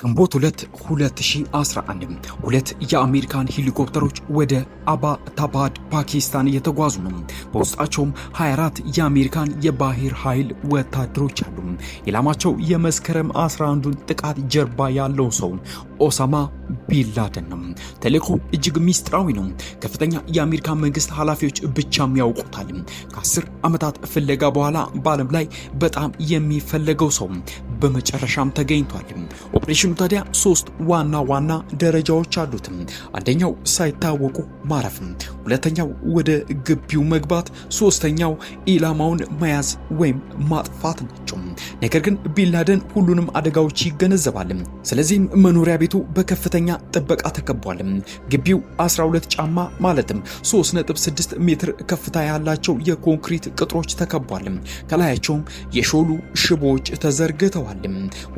ግንቦት 2 2011 ሁለት የአሜሪካን ሄሊኮፕተሮች ወደ አባታባድ ፓኪስታን እየተጓዙ ነው። በውስጣቸውም 24 የአሜሪካን የባህር ኃይል ወታደሮች አሉ። ኢላማቸው የመስከረም 11ን ጥቃት ጀርባ ያለው ሰው ኦሳማ ቢንላደን ነው። ተልእኮ እጅግ ሚስጥራዊ ነው። ከፍተኛ የአሜሪካ መንግስት ኃላፊዎች ብቻም ያውቁታል። ከ10 ዓመታት ፍለጋ በኋላ በዓለም ላይ በጣም የሚፈለገው ሰው በመጨረሻም ተገኝቷል። ኦፕሬሽኑ ታዲያ 3 ዋና ደረጃዎች አሉት። አንደኛው ሳይታወቁ ማረፍ፣ ሁለተኛው ወደ ግቢው መግባት፣ ሶስተኛው ኢላማውን መያዝ ወይም ማጥፋት ናቸው። ነገር ግን ቢንላደን ሁሉንም አደጋዎች ይገነዘባል። ስለዚህም መኖሪያ ቤቱ በከፍተኛ ጥበቃ ተከቧል። ግቢው 12 ጫማ ማለትም 3.6 ሜትር ከፍታ ያላቸው የኮንክሪት ቅጥሮች ተከቧል። ከላያቸውም የሾሉ ሽቦዎች ተዘርግተዋል።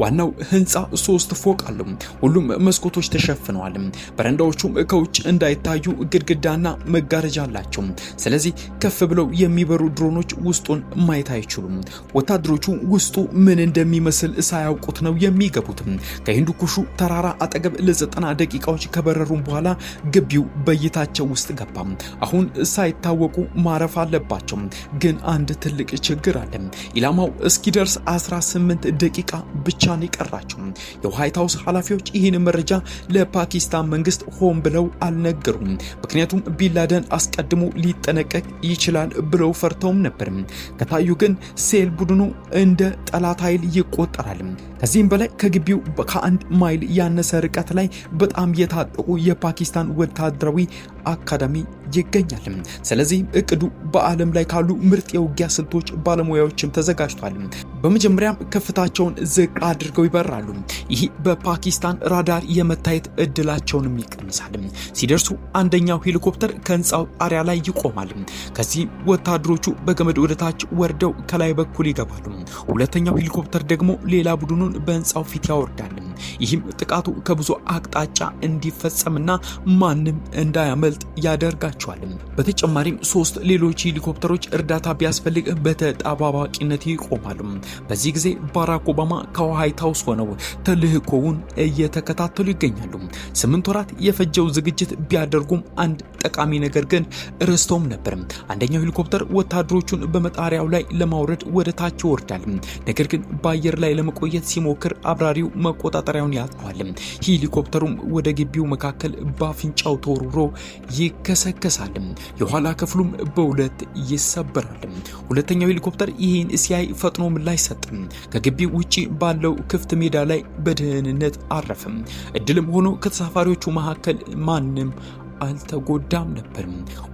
ዋናው ህንፃ 3 ፎቅ አለው። ሁሉም መስኮቶች ተሸፍነዋል። በረንዳዎቹም ከውጭ እንዳይታዩ ግድግዳና መጋረጃ አላቸው። ስለዚህ ከፍ ብለው የሚበሩ ድሮኖች ውስጡን ማየት አይችሉም። ወታደሮቹ ውስጡ ምን እንደሚመስል ሳያውቁት ነው የሚገቡት። ከሂንዱ ኩሹ ተራራ አጠገብ ለ90 ደቂቃዎች ከበረሩም በኋላ ግቢው በእይታቸው ውስጥ ገባ። አሁን ሳይታወቁ ማረፍ አለባቸው። ግን አንድ ትልቅ ችግር አለ። ኢላማው እስኪደርስ 18 ደቂቃ ብቻ ነው የቀራቸው። የዋይት ሃውስ ኃላፊዎች ይህን መረጃ ለፓኪስታን መንግስት ሆን ብለው አልነገሩም። ምክንያቱም ቢንላደን አስቀድሞ ሊጠነቀቅ ይችላል ብለው ፈርተውም ነበር። ከታዩ ግን ሴል ቡድኑ እንደ ጠላት ኃይል ይቆጠራል። ከዚህም በላይ ከግቢው ከ1 ማይል ያነሰ ርቀት ላይ በጣም የታጠቁ የፓኪስታን ወታደራዊ አካዳሚ ይገኛል። ስለዚህ እቅዱ በዓለም ላይ ካሉ ምርጥ የውጊያ ስልቶች ባለሙያዎችም ተዘጋጅቷል። በመጀመሪያም ከፍታቸውን ዝቅ አድርገው ይበራሉ። ይህ በፓኪስታን ራዳር የመታየት እድላቸውንም ይቀንሳል። ሲደርሱ አንደኛው ሄሊኮፕተር ከህንፃው ጣሪያ ላይ ይቆማል። ከዚህ ወታደሮቹ በገመድ ወደታች ወርደው ከላይ በኩል ይገባሉ። ሁለተኛው ሄሊኮፕተር ደግሞ ሌላ ቡድኑን በህንፃው ፊት ያወርዳል። ይህም ጥቃቱ ከብዙ አቅጣጫ እንዲፈጸምና ማንም እንዳያመልጥ ያደርጋቸዋል። በተጨማሪም 3 ሌሎች ሄሊኮፕተሮች እርዳታ ቢያስፈልግ በተጣባባቂነት ይቆማሉ። በዚህ ጊዜ ባራክ ኦባማ ከዋይት ሃውስ ሆነው ተልእኮውን እየተከታተሉ ይገኛሉ። 8 ወራት የፈጀው ዝግጅት ቢያደርጉም አንድ ጠቃሚ ነገር ግን ረስተውም ነበር። አንደኛው ሄሊኮፕተር ወታደሮቹን በመጣሪያው ላይ ለማውረድ ወደ ታች ይወርዳል። ነገር ግን በአየር ላይ ለመቆየት ሲሞክር አብራሪው መቆጣጠሪያውን ያጣዋል። ሄሊኮፕተሩም ወደ ግቢው መካከል በአፍንጫው ተወርውሮ ይከሰከሳል። የኋላ ክፍሉም በሁለት ይሰበራል። ሁለተኛው ሄሊኮፕተር ይህን ሲያይ ፈጥኖ ምላሽ ሰጠ። ከግቢው ውጪ ባለው ክፍት ሜዳ ላይ በደህንነት አረፈ። እድልም ሆኖ ከተሳፋሪዎቹ መካከል ማንም አልተጎዳም ነበር።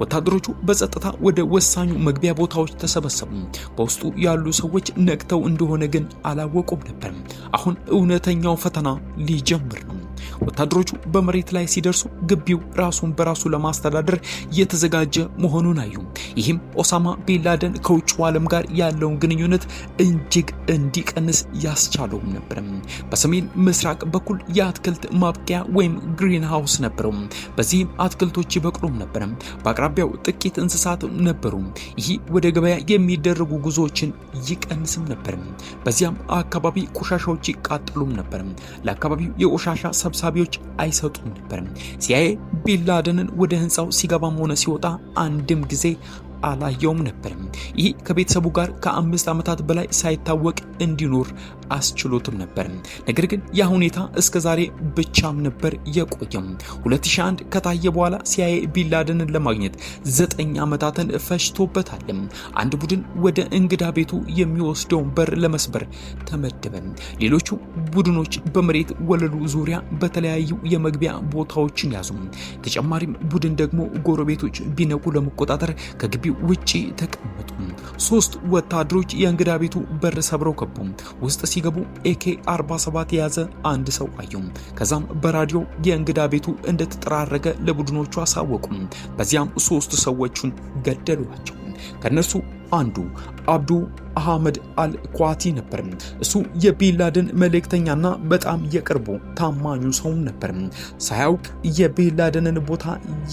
ወታደሮቹ በጸጥታ ወደ ወሳኙ መግቢያ ቦታዎች ተሰበሰቡ። በውስጡ ያሉ ሰዎች ነቅተው እንደሆነ ግን አላወቁም ነበር። አሁን እውነተኛው ፈተና ሊጀምር ነው። ወታደሮቹ በመሬት ላይ ሲደርሱ ግቢው ራሱን በራሱ ለማስተዳደር የተዘጋጀ መሆኑን አዩ። ይህም ኦሳማ ቢንላደን ከውጭው ዓለም ጋር ያለውን ግንኙነት እጅግ እንዲቀንስ ያስቻለው ነበር። በሰሜን ምስራቅ በኩል የአትክልት ማብቂያ ወይም ግሪን ሃውስ ነበረው። በዚህም አትክልቶች ይበቅሉም ነበር። በአቅራቢያው ጥቂት እንስሳት ነበሩ። ይህ ወደ ገበያ የሚደረጉ ጉዞዎችን ይቀንስም ነበር። በዚያም አካባቢ ቆሻሻዎች ይቃጠሉም ነበር። ለአካባቢው የቆሻሻ ሰብሳቢዎች አይሰጡም ነበር። ሲአይኤ ቢንላደንን ወደ ህንፃው ሲገባም ሆነ ሲወጣ አንድም ጊዜ አላየውም ነበር። ይህ ከቤተሰቡ ጋር ከ5 ዓመታት በላይ ሳይታወቅ እንዲኖር አስችሎትም ነበር። ነገር ግን ያ ሁኔታ እስከዛሬ ብቻም ነበር የቆየው። 2001 ከታየ በኋላ ሲአይኤ ቢንላደንን ለማግኘት 9 ዓመታትን ፈጅቶበታል። አንድ ቡድን ወደ እንግዳ ቤቱ የሚወስደውን በር ለመስበር ተመደበ። ሌሎቹ ቡድኖች በመሬት ወለሉ ዙሪያ በተለያዩ የመግቢያ ቦታዎችን ያዙ። ተጨማሪም ቡድን ደግሞ ጎረቤቶች ቢነቁ ለመቆጣጠር ከግቢ ውጪ ተቀመጡ። 3 ወታደሮች የእንግዳ ቤቱ በር ሰብረው ገቡ። ውስጥ ሲገቡ AK-47 የያዘ አንድ ሰው አዩ። ከዛም በራዲዮ የእንግዳ ቤቱ እንደተጠራረገ ለቡድኖቹ አሳወቁ። በዚያም 3 ሰዎችን ገደሏቸው። ከነሱ አንዱ አብዱ አህመድ አልኳቲ ነበር። እሱ የቢንላደን መልእክተኛና በጣም የቅርቡ ታማኙ ሰው ነበር። ሳያውቅ የቢንላደንን ቦታ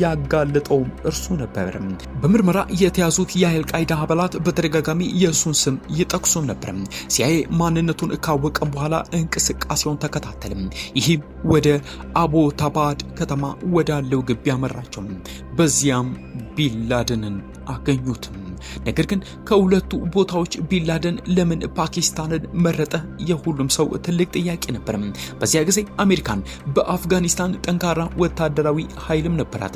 ያጋለጠው እርሱ ነበር። በምርመራ የተያዙት የአልቃይዳ አባላት በተደጋጋሚ የእሱን ስም ይጠቅሱ ነበር። ሲአይኤ ማንነቱን ካወቀ በኋላ እንቅስቃሴውን ተከታተለ። ይህም ወደ አቦታባድ ከተማ ወዳለው ግቢ አመራቸው። በዚያም ቢንላደንን አገኙት። ነገር ግን ከሁለቱ ቦታዎች ቢንላደን ለምን ፓኪስታንን መረጠ? የሁሉም ሰው ትልቅ ጥያቄ ነበር። በዚያ ጊዜ አሜሪካን በአፍጋኒስታን ጠንካራ ወታደራዊ ኃይልም ነበራት።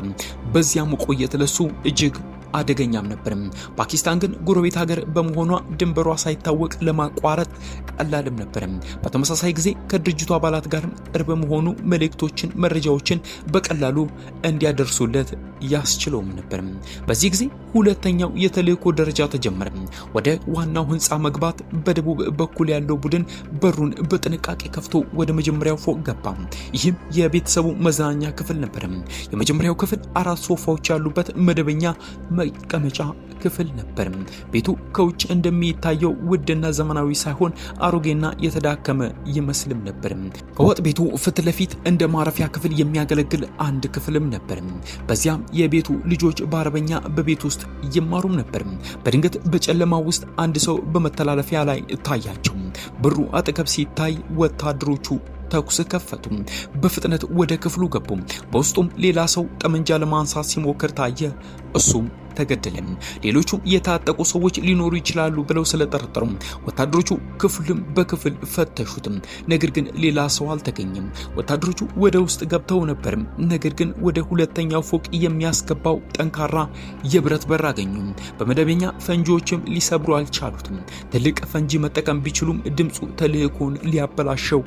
በዚያ መቆየት ለሱ እጅግ አደገኛም ነበር። ፓኪስታን ግን ጎረቤት ሀገር በመሆኗ ድንበሯ ሳይታወቅ ለማቋረጥ ቀላልም ነበር። በተመሳሳይ ጊዜ ከድርጅቱ አባላት ጋር ቅርብ መሆኑ መልእክቶችን፣ መረጃዎችን በቀላሉ እንዲያደርሱለት ያስችለውም ነበር። በዚህ ጊዜ ሁለተኛው የተልእኮ ደረጃ ተጀመረ። ወደ ዋናው ህንፃ መግባት። በደቡብ በኩል ያለው ቡድን በሩን በጥንቃቄ ከፍቶ ወደ መጀመሪያው ፎቅ ገባ። ይህም የቤተሰቡ መዝናኛ ክፍል ነበር። የመጀመሪያው ክፍል 4 ሶፋዎች ያሉበት መደበኛ መቀመጫ ክፍል ነበር። ቤቱ ከውጭ እንደሚታየው ውድና ዘመናዊ ሳይሆን አሮጌና የተዳከመ ይመስልም ነበር። ከወጥ ቤቱ ፊት ለፊት እንደ ማረፊያ ክፍል የሚያገለግል አንድ ክፍልም ነበር። በዚያም የቤቱ ልጆች በአረበኛ በቤት ውስጥ ይማሩም ነበር። በድንገት በጨለማ ውስጥ አንድ ሰው በመተላለፊያ ላይ ታያቸው። በሩ አጠገብ ሲታይ ወታደሮቹ ተኩስ ከፈቱ። በፍጥነት ወደ ክፍሉ ገቡ። በውስጡም ሌላ ሰው ጠመንጃ ለማንሳት ሲሞክር ታየ። እሱም ተገደለ። ሌሎቹ የታጠቁ ሰዎች ሊኖሩ ይችላሉ ብለው ስለጠረጠሩ ወታደሮቹ ክፍልም በክፍል ፈተሹት። ነገር ግን ሌላ ሰው አልተገኘም። ወታደሮቹ ወደ ውስጥ ገብተው ነበር። ነገር ግን ወደ ሁለተኛው ፎቅ የሚያስገባው ጠንካራ የብረት በር አገኙ። በመደበኛ ፈንጂዎችም ሊሰብሩ አልቻሉትም። ትልቅ ፈንጂ መጠቀም ቢችሉም ድምፁ ተልእኮን ሊያበላሸው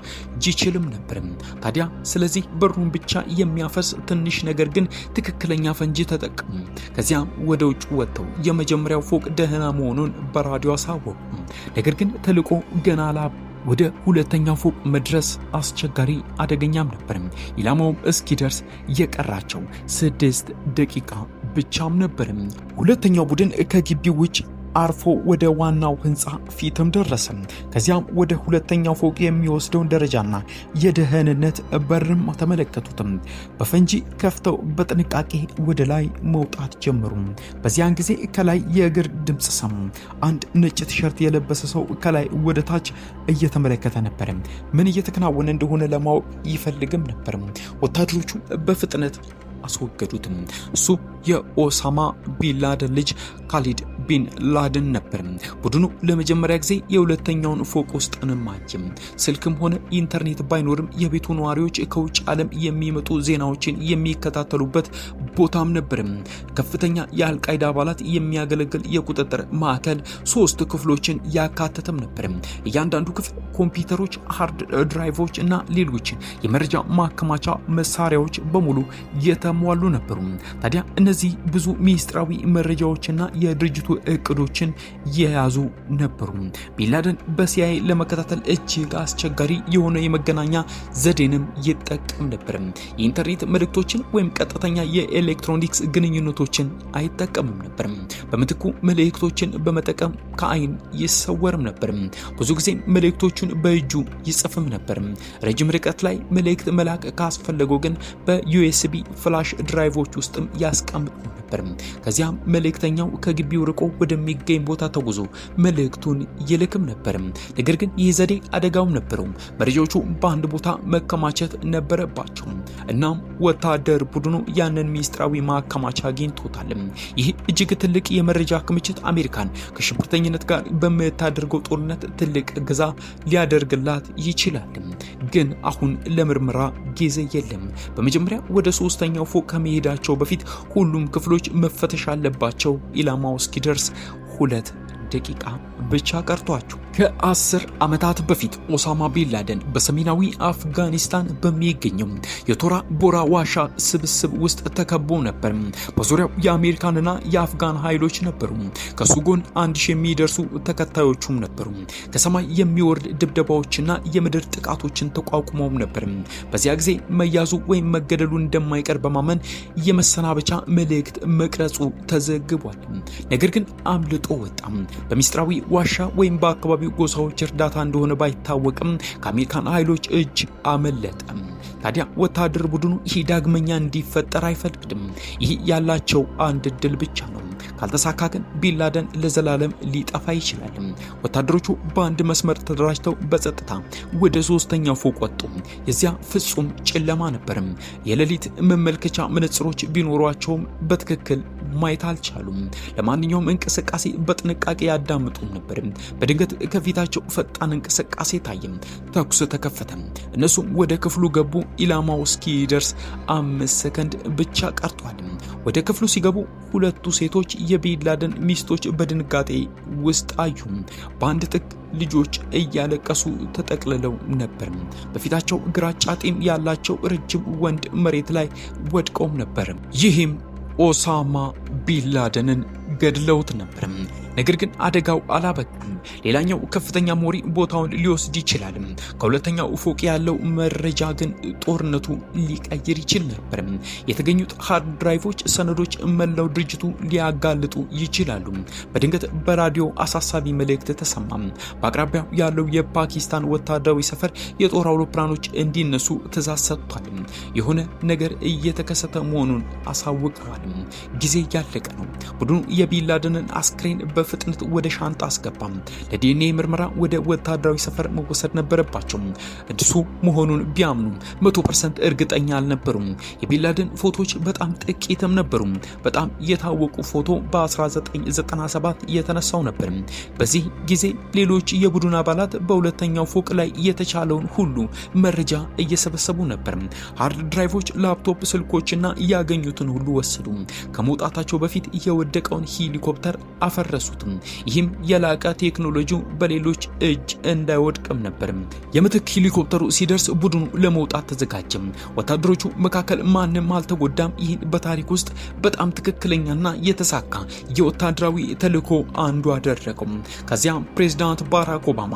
ይችልም ነበር። ታዲያ ስለዚህ በሩን ብቻ የሚያፈስ ትንሽ ነገር ግን ትክክለኛ ፈንጂ ተጠቀሙ። ከዚያም ወደ ውጭ ወጥተው የመጀመሪያው ፎቅ ደህና መሆኑን በራዲዮ አሳወቁ። ነገር ግን ተልእኮ ገና ወደ ሁለተኛው ፎቅ መድረስ አስቸጋሪ አደገኛም ነበር። ኢላማውም እስኪደርስ የቀራቸው 6 ደቂቃ ብቻም ነበር። ሁለተኛው ቡድን ከግቢው ውጭ አርፎ ወደ ዋናው ህንፃ ፊትም ደረሰ። ከዚያም ወደ ሁለተኛው ፎቅ የሚወስደውን ደረጃና የደህንነት በርም ተመለከቱት። በፈንጂ ከፍተው በጥንቃቄ ወደ ላይ መውጣት ጀመሩ። በዚያን ጊዜ ከላይ የእግር ድምፅ ሰሙ። አንድ ነጭ ቲሸርት የለበሰ ሰው ከላይ ወደ ታች እየተመለከተ ነበር። ምን እየተከናወነ እንደሆነ ለማወቅ ይፈልግም ነበር። ወታደሮቹ በፍጥነት አስወገዱት። እሱ የኦሳማ ቢንላደን ልጅ ካሊድ ቢን ላደን ነበር። ቡድኑ ለመጀመሪያ ጊዜ የሁለተኛውን ፎቅ ውስጥ ማየም። ስልክም ሆነ ኢንተርኔት ባይኖርም የቤቱ ነዋሪዎች ከውጭ ዓለም የሚመጡ ዜናዎችን የሚከታተሉበት ቦታም ነበር። ከፍተኛ የአልቃይዳ አባላት የሚያገለግል የቁጥጥር ማዕከል 3 ክፍሎችን ያካተተም ነበር። እያንዳንዱ ክፍል ኮምፒውተሮች፣ ሃርድ ድራይቮች እና ሌሎች የመረጃ ማከማቻ መሳሪያዎች በሙሉ የተሟሉ ነበሩ። ታዲያ እነዚህ ብዙ ሚስጥራዊ መረጃዎችና የድርጅቱ እቅዶችን የያዙ ነበሩ። ቢንላደን በሲአይኤ ለመከታተል እጅግ አስቸጋሪ የሆነ የመገናኛ ዘዴንም ይጠቀም ነበር። የኢንተርኔት መልእክቶችን ወይም ቀጥተኛ የኤሌክትሮኒክስ ግንኙነቶችን አይጠቀምም ነበር። በምትኩ መልእክቶችን በመጠቀም ከአይን ይሰወርም ነበር። ብዙ ጊዜ መልእክቶቹን በእጁ ይጽፍም ነበር። ረጅም ርቀት ላይ መልእክት መላክ ካስፈለገው ግን በዩኤስቢ ፍላሽ ድራይቮች ውስጥም ያስቀምጥ ነበር። ከዚያም መልእክተኛው ከግቢው ርቆ ወደሚገኝ ቦታ ተጉዞ መልእክቱን ይልክም ነበር። ነገር ግን ይህ ዘዴ አደጋውም ነበረው። መረጃዎቹ በአንድ ቦታ መከማቸት ነበረባቸው። እናም ወታደር ቡድኑ ያንን ሚስጥራዊ ማከማቻ አግኝቶታል። ይህ እጅግ ትልቅ የመረጃ ክምችት አሜሪካን ከሽብርተኝነት ጋር በምታደርገው ጦርነት ትልቅ እገዛ ሊያደርግላት ይችላል። ግን አሁን ለምርመራ ጊዜ የለም። በመጀመሪያ ወደ 3ኛው ፎቅ ከመሄዳቸው በፊት ሁሉም ክፍሎች መፈተሽ አለባቸው። ኢላማው እስኪደርስ 2 ደቂቃ ብቻ ቀርቷቸው ከ10 ዓመታት በፊት ኦሳማ ቢንላደን በሰሜናዊ አፍጋኒስታን በሚገኘው የቶራ ቦራ ዋሻ ስብስብ ውስጥ ተከቦ ነበር። በዙሪያው የአሜሪካንና የአፍጋን ኃይሎች ነበሩ። ከሱ ጎን 1000 የሚደርሱ ተከታዮቹም ነበሩ። ከሰማይ የሚወርድ ድብደባዎችና የምድር ጥቃቶችን ተቋቁመውም ነበር። በዚያ ጊዜ መያዙ ወይም መገደሉ እንደማይቀር በማመን የመሰናበቻ መልእክት መቅረጹ ተዘግቧል። ነገር ግን አምልጦ ወጣ። በሚስጥራዊ ዋሻ ወይም በአካባቢ ጎሳዎች እርዳታ እንደሆነ ባይታወቅም ከአሜሪካን ኃይሎች እጅ አመለጠ። ታዲያ ወታደር ቡድኑ ይህ ዳግመኛ እንዲፈጠር አይፈልግም። ይህ ያላቸው አንድ እድል ብቻ ነው። ካልተሳካ ግን ቢንላደን ለዘላለም ሊጠፋ ይችላል። ወታደሮቹ በአንድ መስመር ተደራጅተው በጸጥታ ወደ 3ኛው ፎቅ ወጡ። የዚያ ፍጹም ጨለማ ነበር። የሌሊት መመልከቻ መነጽሮች ቢኖሯቸውም በትክክል ማየት አልቻሉም። ለማንኛውም እንቅስቃሴ በጥንቃቄ ያዳምጡ ነበር። በድንገት ከፊታቸው ፈጣን እንቅስቃሴ ታየ። ተኩስ ተከፈተ። እነሱም ወደ ክፍሉ ገቡ። ኢላማው እስኪደርስ 5 ሰከንድ ብቻ ቀርቷል። ወደ ክፍሉ ሲገቡ ሁለቱ ሴቶች የቢንላደን ሚስቶች በድንጋጤ ውስጥ አዩ። በአንድ ጥግ ልጆች እያለቀሱ ተጠቅልለው ነበር። በፊታቸው ግራጫ ጢም ያላቸው ረጅም ወንድ መሬት ላይ ወድቀውም ነበር። ይህም ኦሳማ ቢንላደንን ገድለውት ነበር። ነገር ግን አደጋው አላበቃም። ሌላኛው ከፍተኛ ሞሪ ቦታውን ሊወስድ ይችላል። ከሁለተኛው ፎቅ ያለው መረጃ ግን ጦርነቱ ሊቀይር ይችል ነበር። የተገኙት ሃርድ ድራይቮች ሰነዶች መላው ድርጅቱ ሊያጋልጡ ይችላሉ። በድንገት በራዲዮ አሳሳቢ መልእክት ተሰማ። በአቅራቢያው ያለው የፓኪስታን ወታደራዊ ሰፈር የጦር አውሮፕላኖች እንዲነሱ ትዕዛዝ ሰጥቷል። የሆነ ነገር እየተከሰተ መሆኑን አሳውቀዋል። ጊዜ ያለቀ ነው። ቡድኑ የቢንላደንን አስክሬን በፍጥነት ወደ ሻንጣ አስገባም። ለዲኤንኤ ምርመራ ወደ ወታደራዊ ሰፈር መወሰድ ነበረባቸው። እሱ መሆኑን ቢያምኑ 100% እርግጠኛ አልነበሩም። የቢንላደን ፎቶዎች በጣም ጥቂትም ነበሩ። በጣም የታወቁ ፎቶ በ1997 የተነሳው ነበር። በዚህ ጊዜ ሌሎች የቡድን አባላት በሁለተኛው ፎቅ ላይ የተቻለውን ሁሉ መረጃ እየሰበሰቡ ነበር። ሃርድ ድራይቮች፣ ላፕቶፕ፣ ስልኮችና ያገኙትን ሁሉ ወሰዱ። ከመውጣታቸው በፊት የወደቀውን ሄሊኮፕተር አፈረሱት። ይህም የላቀ ቴክኖሎጂው በሌሎች እጅ እንዳይወድቅም ነበር። የምትክ ሄሊኮፕተሩ ሲደርስ ቡድኑ ለመውጣት ተዘጋጀ። ወታደሮቹ መካከል ማንም አልተጎዳም። ይህን በታሪክ ውስጥ በጣም ትክክለኛና የተሳካ የወታደራዊ ተልዕኮ አንዱ አደረገው። ከዚያም ፕሬዝዳንት ባራክ ኦባማ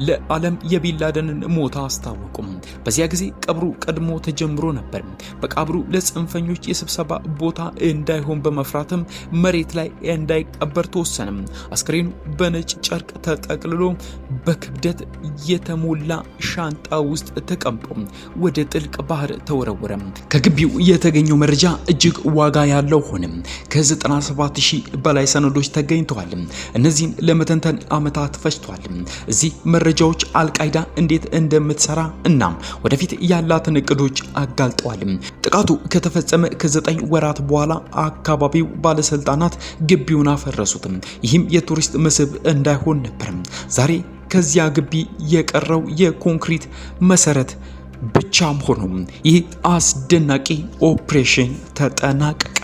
ለዓለም የቢንላደንን ሞት አስታወቁ። በዚያ ጊዜ ቀብሩ ቀድሞ ተጀምሮ ነበር። በቀብሩ ለጽንፈኞች የስብሰባ ቦታ እንዳይሆን በመፍራትም መሬት ላይ እንዳይቀበር ተወሰነ። አስክሬኑ በነጭ ጨርቅ ተጠቅልሎ በክብደት የተሞላ ሻንጣ ውስጥ ተቀምጦ ወደ ጥልቅ ባህር ተወረወረ። ከግቢው የተገኘው መረጃ እጅግ ዋጋ ያለው ሆነ። ከ97,000 በላይ ሰነዶች ተገኝተዋል። እነዚህን ለመተንተን ዓመታት ፈጅቷል። እዚህ መረጃዎች አልቃይዳ እንዴት እንደምትሰራ እና ወደፊት ያላትን እቅዶች አጋልጠዋል። ጥቃቱ ከተፈጸመ ከ9 ወራት በኋላ አካባቢው ባለስልጣናት ግቢውን አፈረሱት። ይህም የቱሪስት መስህብ እንዳይሆን ነበር። ዛሬ ከዚያ ግቢ የቀረው የኮንክሪት መሰረት ብቻም ሆኖ ይህ አስደናቂ ኦፕሬሽን ተጠናቀቀ።